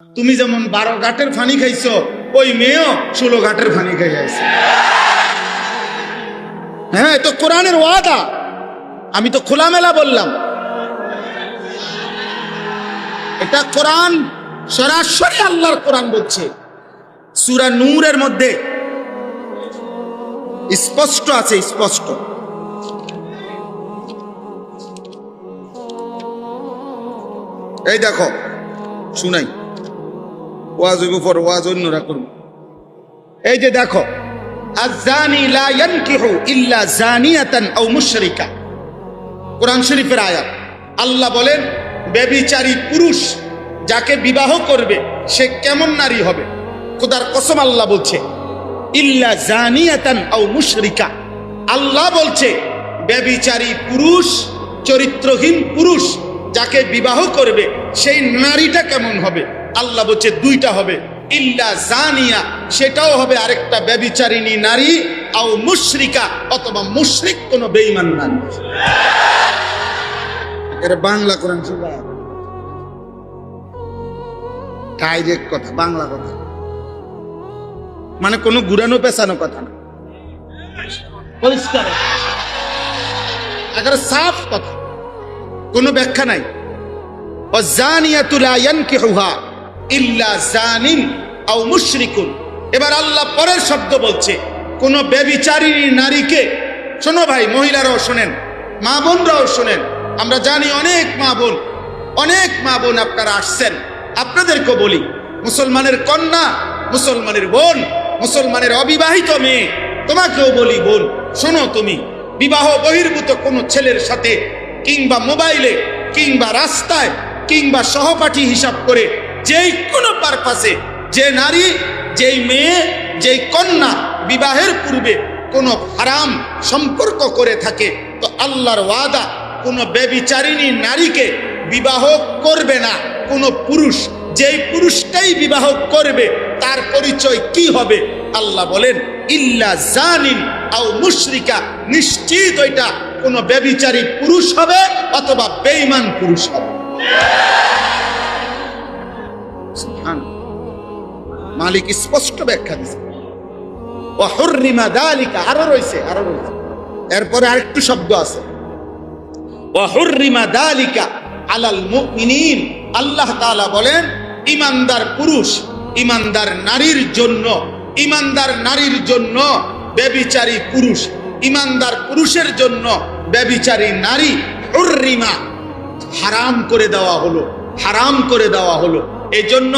তুমি যেমন 12 ঘাটের পানি খাইছো, ওই মেয়েও 16 ঘাটের পানি খাই আছে। হ্যাঁ, তো কোরআনের ওয়াদা, আমি তো খোলামেলা বললাম। এটা কোরআন, সরাসরি আল্লাহর কোরআন বলছে। সূরা নূরের মধ্যে স্পষ্ট আছে, স্পষ্ট। এই দেখো, শুনাই, ওয়াজ হইব পর, ওয়াজ অন্যরা করবে। এই যে দেখো, আয-যানি লা ইয়ানকিহু ইল্লা যানিয়াতান আও মুশরিকা, কোরআন শরীফের আয়াত। আল্লাহ বলেন, ব্যভিচারী পুরুষ যাকে বিবাহ করবে সে কেমন নারী হবে? খোদার কসম আল্লাহ বলছে, ইল্লা যানিয়াতান আও মুশরিকা। আল্লাহ বলছে ব্যভিচারী পুরুষ, চরিত্রহীন পুরুষ যাকে বিবাহ করবে সেই নারীটা কেমন হবে? আল্লাহ বলছে দুইটা হবে, ইল্লা জানিয়া, সেটাও হবে আরেকটা ব্যভিচারিণী নারী, আও মুশরিকা, অথবা মুশরিক কোন বেঈমান নারী। এর বাংলা কোরআন শুনবা, ডাইরেক্ট কথা, বাংলা কথা, মানে কোনো ঘুরানো পেছানো কথা না, পরিষ্কার একেবারে সাফ কথা, কোনো ব্যাখ্যা নাই। ওয়াজানিয়াতু লা ইয়ানকিহুহা ইল্লা জানিন আও মুশরিকুন। এবার আল্লাহ পরের শব্দ বলছে, কোন ব্যভিচারিণী নারীকে, শোনো ভাই, মহিলারাও শোনেন, মা বোনরাও শোনেন। আমরা জানি অনেক মা বোন আপনারা আসছেন, আপনাদেরকেও বলি, মুসলমানের কন্যা, মুসলমানের বোন, মুসলমানের অবিবাহিত মেয়ে, তোমাকেও বলি বোন, শোনো, তুমি বিবাহ বহির্ভূত কোনো ছেলের সাথে কিংবা মোবাইলে কিংবা রাস্তায় কিংবা সহপাঠী হিসাব করে যেই কোনো পারপাসে যে নারী, যেই মেয়ে, যেই কন্যা বিবাহের পূর্বে কোনো হারাম সম্পর্ক করে থাকে, তো আল্লাহর ওয়াদা, কোনো ব্যভিচারিণী নারীকে বিবাহ করবে না কোনো পুরুষ। যেই পুরুষটাই বিবাহ করবে তার পরিচয় কি হবে? আল্লাহ বলেন, ইল্লা জানিন আও মুশরিকা, নিশ্চিত ওইটা কোনো ব্যভিচারী পুরুষ হবে অথবা বেঈমান পুরুষ হবে। মালিক স্পষ্ট ব্যাখ্যা দিয়েছে। ওয়া হুররিমা যালিকা, আরো রয়েছে। এরপরে আরেকটু শব্দ আছে, ওয়া হুররিমা যালিকা আলাল মুমিনিন। আল্লাহ তাআলা বলেন, ঈমানদার পুরুষ, ঈমানদার নারীর জন্য ব্যভিচারী পুরুষ, ঈমানদার পুরুষের জন্য ব্যভিচারী নারী, হুররিমা, হারাম করে দেওয়া হলো। এই জন্য